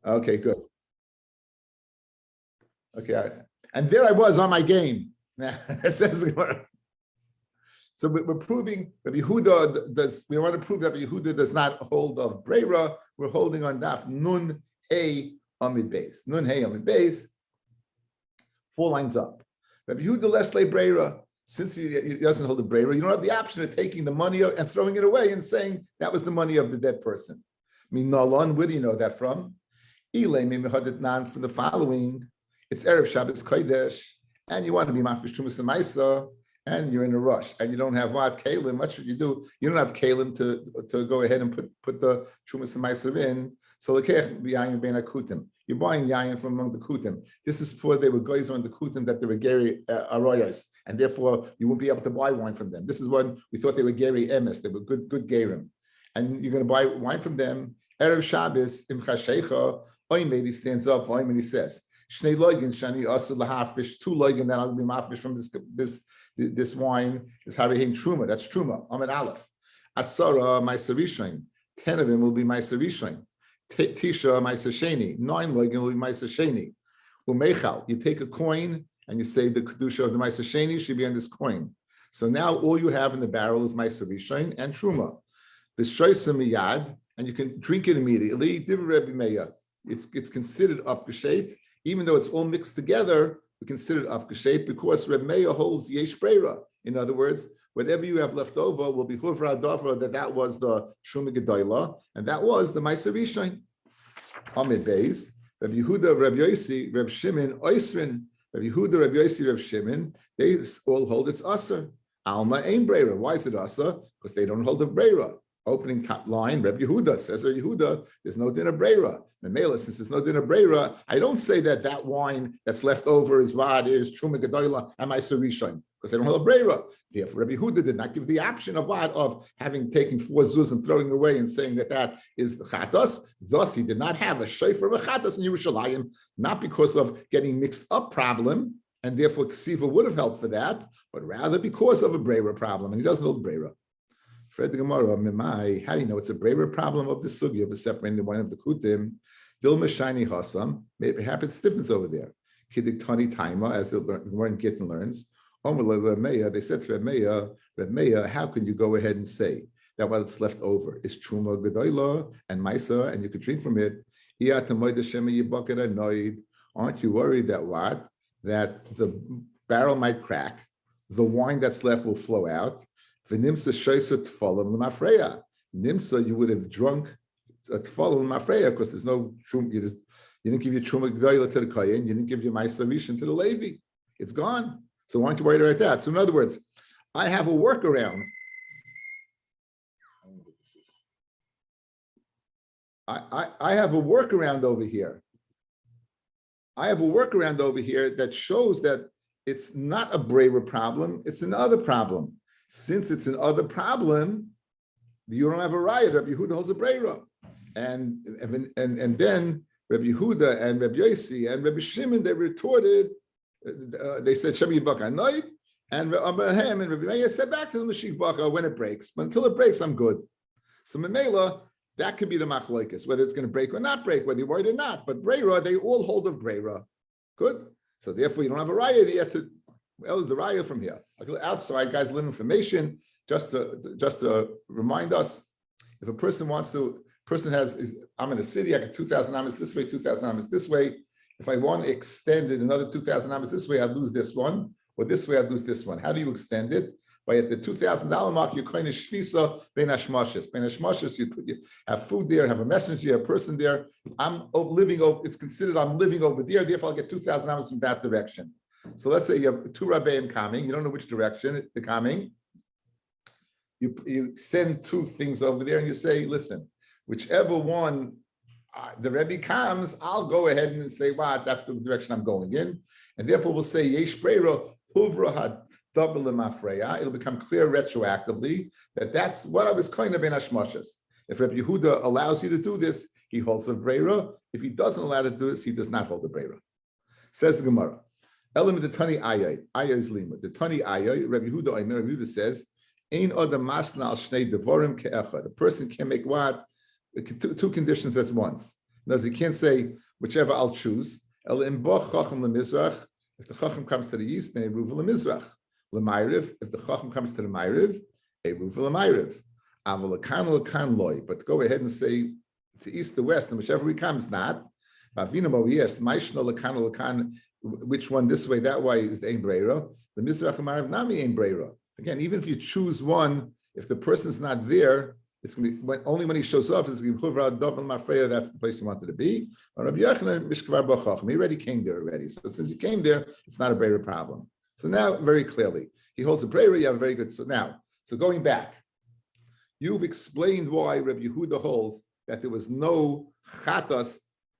Okay, good. Okay, and there I was on my game. It says, so we're proving that Yehuda does. We want to prove that Yehuda does not hold of Breira. We're holding on Daf Nun Hey Amid Beis. Nun Hey Amid Beis. 4 lines up. Rabbi Yehuda Lesle Breira. Since he doesn't hold the Breira, you don't have the option of taking the money and throwing it away and saying that was the money of the dead person. Minalon, where do you know that from? From the following. It's Erev Shabbos Kodesh, and you want to be Mafish Trumas and Maisa, and you're in a rush, and you don't have what kalim. What should you do? You don't have kalim to go ahead and put the Trumas and Maisa in. So lekech b'yayin bein akutim. You're buying yayin from among the kutim. This is before they were goys on the kutim that they were geri arroyos, and therefore you won't be able to buy wine from them. This is when we thought they were geri emes. They were good gerim, and you're going to buy wine from them. Erev Shabbos imchashecha. Oimei, he stands up. Oimei, he says. Shnei loigin shani asa lahafish, 2 loigin that I'll be mafish from this wine is harihim truma. That's truma. Amid aleph. Asara ma'aser rishon. 10 of them will be ma'aser rishon. Tisha ma'aser sheni. 9 loigin will be ma'aser sheni. Umeichal. You take a coin and you say the kedusha of the ma'aser sheni should be on this coin. So now all you have in the barrel is ma'aser rishon and truma. B'shoysa miyad, and you can drink it immediately. Divrei Rabbi Meir. It's considered up geshet. Even though it's all mixed together, we consider it up geshet because Reb Meir holds yesh breira. In other words, whatever you have left over will be huvra davra, that was the shuma gedola, and that was the ma'aser rishon. Amid beis, Reb Yehuda, Reb Yosi, Reb Shimon, Oisrin, Reb Yehuda, Reb Yosi, Reb Shimon, they all hold it's aser. Alma ain breira. Why is it aser? Because they don't hold the breira. Opening top line, Reb Yehuda says, Reb Yehuda, there's no din of breira. Memela, since there's no din of breira, I don't say that wine that's left over is truma gedola and ma'aser rishon, because they don't have a breira. Therefore, Reb Yehuda did not give the option of having taken 4 zuz and throwing away and saying that is the chatas. Thus, he did not have a shayfer of a chatas in Yerushalayim, not because of getting mixed up problem, and therefore ksiva would have helped for that, but rather because of a breira problem, and he doesn't hold breira. Fred the Gemara, how do you know it's a braver problem of the sugi of separating the wine of the kutim? Dilma shiny hasam. Maybe happens difference over there. Kidik tani taima, as the Gemara in Gittin learns. They said to Reb Meir, how can you go ahead and say that what's left over is truma gedola and maisa, and you could drink from it? Aren't you worried that the barrel might crack, the wine that's left will flow out? Nimsa shoysa tfalim l'mafreya. Nimsa, you would have drunk a tfalim l'mafreya because there's no shum. You didn't give your truma g'dayla to the kayin. You didn't give your ma'aser rishon to the levi. It's gone. So why aren't you worried about that? So in other words, I have a workaround. I have a workaround over here. I have a workaround over here that shows that it's not a braver problem. It's another problem. Since it's an other problem, you don't have a riot. Rabbi Yehuda holds a breira, and then Rabbi Yehuda and Rabbi Yosi and Rabbi Shimon, they retorted. They said Shemi Baka Noid, and Abraham and Rabbi Meir said back to the Mashiach Baka when it breaks. But until it breaks, I'm good. So Memela, that could be the machlokes, whether it's going to break or not break, whether you're worried or not. But breira, they all hold of breira. Good. So therefore, you don't have a riot yet to. Well, the raya from here. Outside, guys, little information just to remind us. If a person I'm in a city, I got 2,000 amas this way, 2,000 amas this way. If I want to extend it another 2,000 amas this way, I'd lose this one, or this way, I'd lose this one. How do you extend it? By at the $2,000 mark, you kind of shvisa ben hashmashes. Ben hashmashes, you have food there, have a messenger, a person there. I'm living over. It's considered I'm living over there. Therefore, I'll get 2,000 amas from that direction. So let's say you have 2 rabbeim coming. You don't know which direction they're coming. You send 2 things over there and you say, listen, whichever one the Rebbe comes, I'll go ahead and say, wow, that's the direction I'm going in. And therefore we'll say, yesh breira huvra had double mafreya. It'll become clear retroactively that that's what I was kind of in hashmashas. If Rabbi Yehuda allows you to do this, he holds a breira. If he doesn't allow you to do this, he does not hold the breira. Says the Gemara. Element the Tani Ayah is lima. The Tani Ayah, Rabbi Yehuda, Rabbi Yehuda says, "Ein adam masna al shnei devarim ke'echad." A person can make what 2 conditions at once. words, you can't say whichever I'll choose. If the chacham comes to the east, then eruv lemizrach. L'mayriv, if the chacham comes to the mayriv, eruv l'mayriv. Aval l'kan l'kan loy. But go ahead and say to east, to west, and whichever he comes, not. Yes, maishna l'kan l'kan. Which one this way, that way is the ein breira. The mizrach l'mayriv nami ein breira. Again, even if you choose one, if the person's not there, it's going to be only when he shows up. It's going to be that's the place you wanted to be. Rabbi Yochanan, he already came there already. So since he came there, it's not a breira problem. So now, very clearly, he holds a breira. You have a very good. So going back, you've explained why Rabbi Yehuda holds that there was no chatas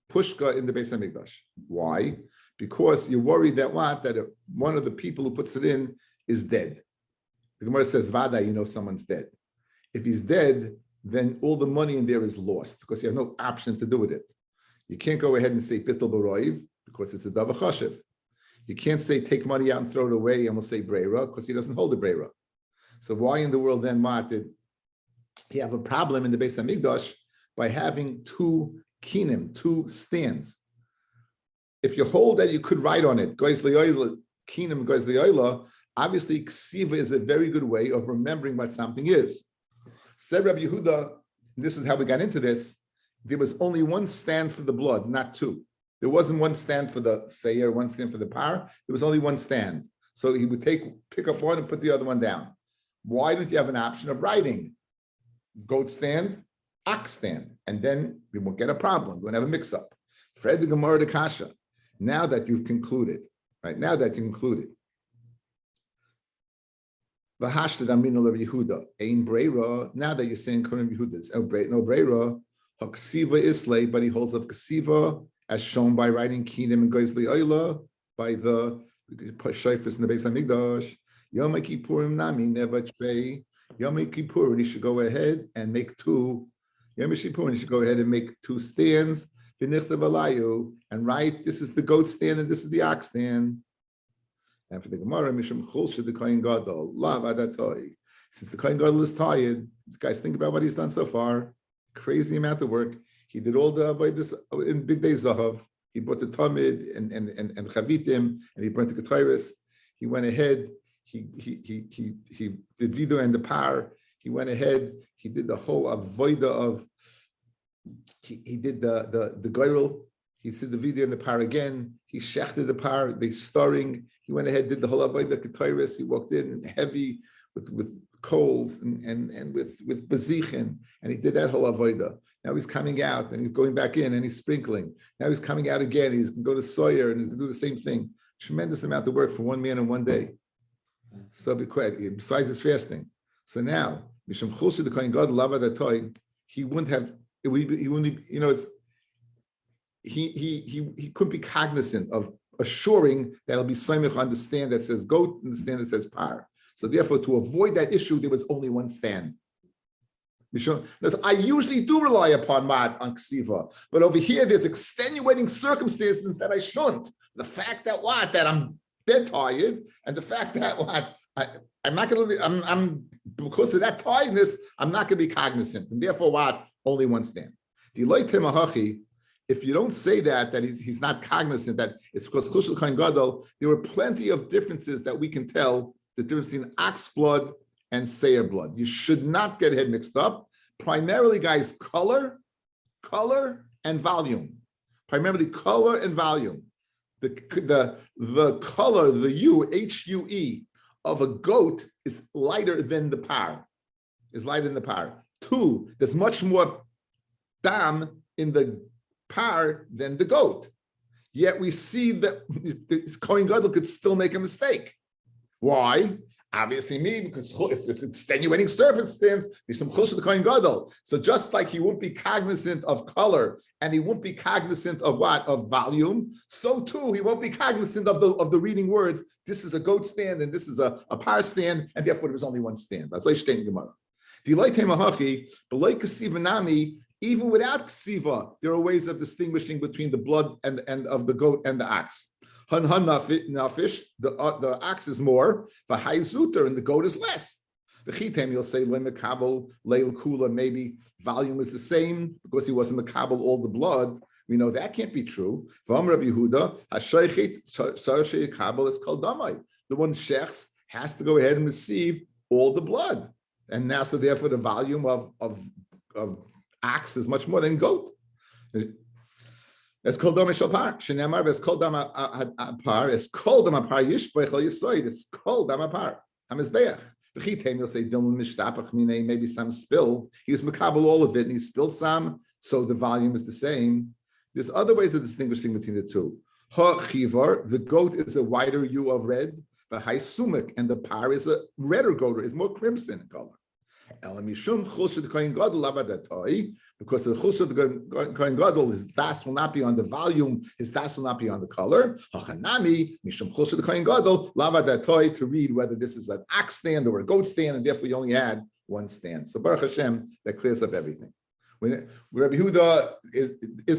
pushka in the Beis Hamikdash. Why? Because you're worried that one of the people who puts it in is dead. The Gemara says, "Vada, someone's dead." If he's dead, then all the money in there is lost because you have no option to do with it. You can't go ahead and say bittul b'roiv because it's a davar chashiv. You can't say take money out and throw it away and we'll say breira because he doesn't hold a breira. So why in the world then did he have a problem in the Beis Hamikdash by having two kinim, two stands? If you hold that you could write on it, goes li'oila, kinim goes li'oila, obviously ksiva is a very good way of remembering what something is. Said Rabbi Yehuda, and this is how we got into this, there was only one stand for the blood, not two. There wasn't one stand for the seir, one stand for the par. There was only one stand. So he would pick up one and put the other one down. Why don't you have an option of writing? Goat stand, ox stand. And then we won't get a problem. We won't have a mix-up. Fred the Gemara de Kasha. Now that you've concluded, right? Now that you concluded. V'hashtad amrinu Rabbi Yehuda ein breira. Now that you're saying Rabbi Yehuda's no breira, haksiva islay, but he holds of ksiva as shown by writing kinim and goizli oila by the shayfers in the Beis Hamikdash. Yom Kippurim nami never trey. Yom Kippur, and he should go ahead and make two. Yom Kippur, and he should go ahead and make two stands. V'nichtav alayu, and write this is the goat stand and this is the ox stand. And for the Gemara, Mishum Chulsha, the Kohen Gadol, Lav Adatoi. Since the Kohen Gadol is tired, guys, think about what he's done so far. Crazy amount of work. He did all the this in Big Day Zahav. He brought the Tamid and Chavitim, and he brought the Ketairis. He went ahead. He did Vido and the Par. He went ahead. He did the whole avoida of. He did the Goyrel. He said the video in the par again. He shechted the par. They starring. He went ahead, did the whole avodah ketairis. He walked in heavy with coals and with bezichin, and he did that whole avodah. Now he's coming out and he's going back in and he's sprinkling. Now he's coming out again. He's going to go to Sawyer and he's going to do the same thing. Tremendous amount of work for one man in one day. So besides his fasting. So now Mishum Chulshi the Kohen Gadol Lava Datoy, he wouldn't have. He wouldn't. He couldn't be cognizant of assuring that it'll be Saimich on the stand that says goat and the stand that says par. So therefore, to avoid that issue, there was only one stand. I usually do rely upon Mat on Ksiva, but over here there's extenuating circumstances that I shouldn't. The fact that that I'm dead tired, and the fact that I'm not going to be, I'm because of that tiredness, I'm not going to be cognizant, and therefore only one stand. If you don't say that he's not cognizant, that it's because Chushul Kohen Gadol, there were plenty of differences that we can tell the difference between ox blood and seir blood. You should not get head mixed up. Primarily, guys, color and volume. Primarily color and volume. The color, the HUE of a goat is lighter than the par. Two, there's much more dam in the par than the goat. Yet we see that this Kohen Gadol could still make a mistake. Why? Obviously because it's extenuating circumstance. So just like he won't be cognizant of color and he won't be cognizant of of volume, so too he won't be cognizant of the reading words. This is a goat stand and this is a par stand, and therefore there's only one stand. Even without ksiva, there are ways of distinguishing between the blood and of the goat and the ox. Nafish, the ox is more, v'haizuter, and the goat is less. The chitem, you'll say lemekabel leil kula, maybe volume is the same because he wasn't mekabel all the blood. We know that can't be true. From Rabbi Yehuda, the one shechs has to go ahead and receive all the blood, and now so therefore the volume of ox is much more than goat. It's called dama shalpar. Shenemar it's called dama par. It's called dama par yishbech al yisoid. It's called dama par. Hamizbeach. You'll say maybe some spilled. He was makabel all of it, and he spilled some, so the volume is the same. There's other ways of distinguishing between the two. The goat is a wider hue of red. The high sumic, and the par is a redder goat, is more crimson in color. Because the chus of the kohen gadol, his das will not be on the volume, his das will not be on the color. Hachanami mishum chus of the kohen gadol lavadatoi, to read whether this is an ox stand or a goat stand, and therefore you only had one stand. So Baruch Hashem, that clears up everything. When Rabbi Yehuda is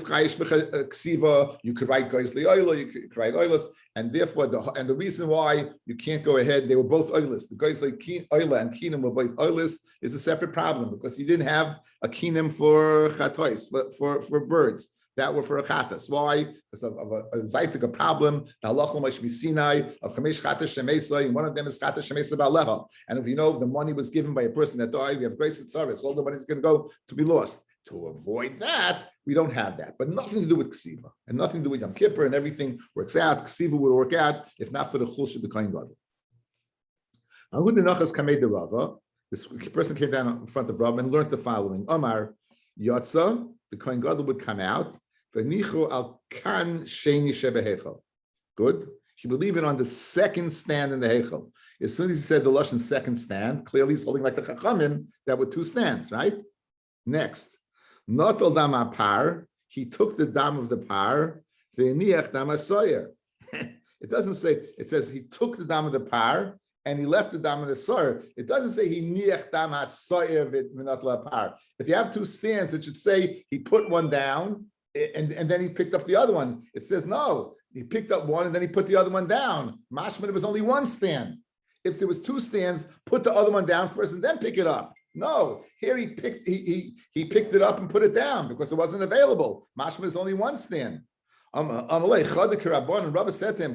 chayish v'ksiva, you could write goizli oila, you could write oilas, and therefore the reason why you can't go ahead, they were both oilas. The goizli oila and kinim were both oilas is a separate problem because you didn't have a kinim for chatois for birds that were for a chatas. Why? Because of a zaytik problem. The halachah must be Sinai of chamesh chatas shemesa, and one of them is chatas shemesa ba'alecha. And if you know the money was given by a person that died, we have grace and service. All the money is going to go to be lost. To avoid that, we don't have that, but nothing to do with ksiva and nothing to do with Yom Kippur, and everything works out. Ksiva would work out if not for the chulsh of the kohen gadol. Ahud Nachas Kamei de Rava. This person came down in front of Rava and learned the following: Omar Yotza, the kohen gadol would come out. V'nichu al kan sheni shebehechel. Good. He would leave it on the second stand in the hechel. As soon as he said the lashon second stand, clearly he's holding like the chachamim that were two stands, right? Next. Notel dama par, he took the dam of the par, ve'niach dam hasoyer. It doesn't say, it says he took the dam of the par and he left the dam of the soyer. It doesn't say he niach dam hasoyer v'notel par. If you have two stands, it should say he put one down and then he picked up the other one. It says no, he picked up one and then he put the other one down. Mashman, it was only one stand. If there was two stands, put the other one down first and then pick it up. No, here he picked it up and put it down because it wasn't available. Mashma is only one stand. Rabbi said to him,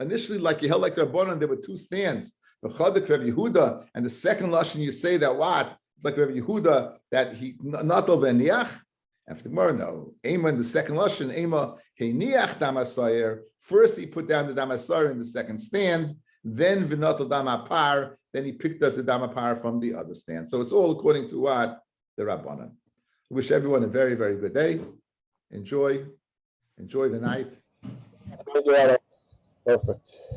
initially, like you held like the Rabbanan, there were two stands. The Chadik Rabbi Yehuda, and the second lashon you say that what? It's like Rabbi Yehuda that he not over niach. After Gemara, no. Ema in the second lashon, Ema heiniach damasayer. First he put down the damasayer in the second stand. Then v'natal dama par, then he picked up the dama par from the other stand. So it's all according to what? The Rabbanan. I wish everyone a very, very good day. Enjoy the night. Perfect.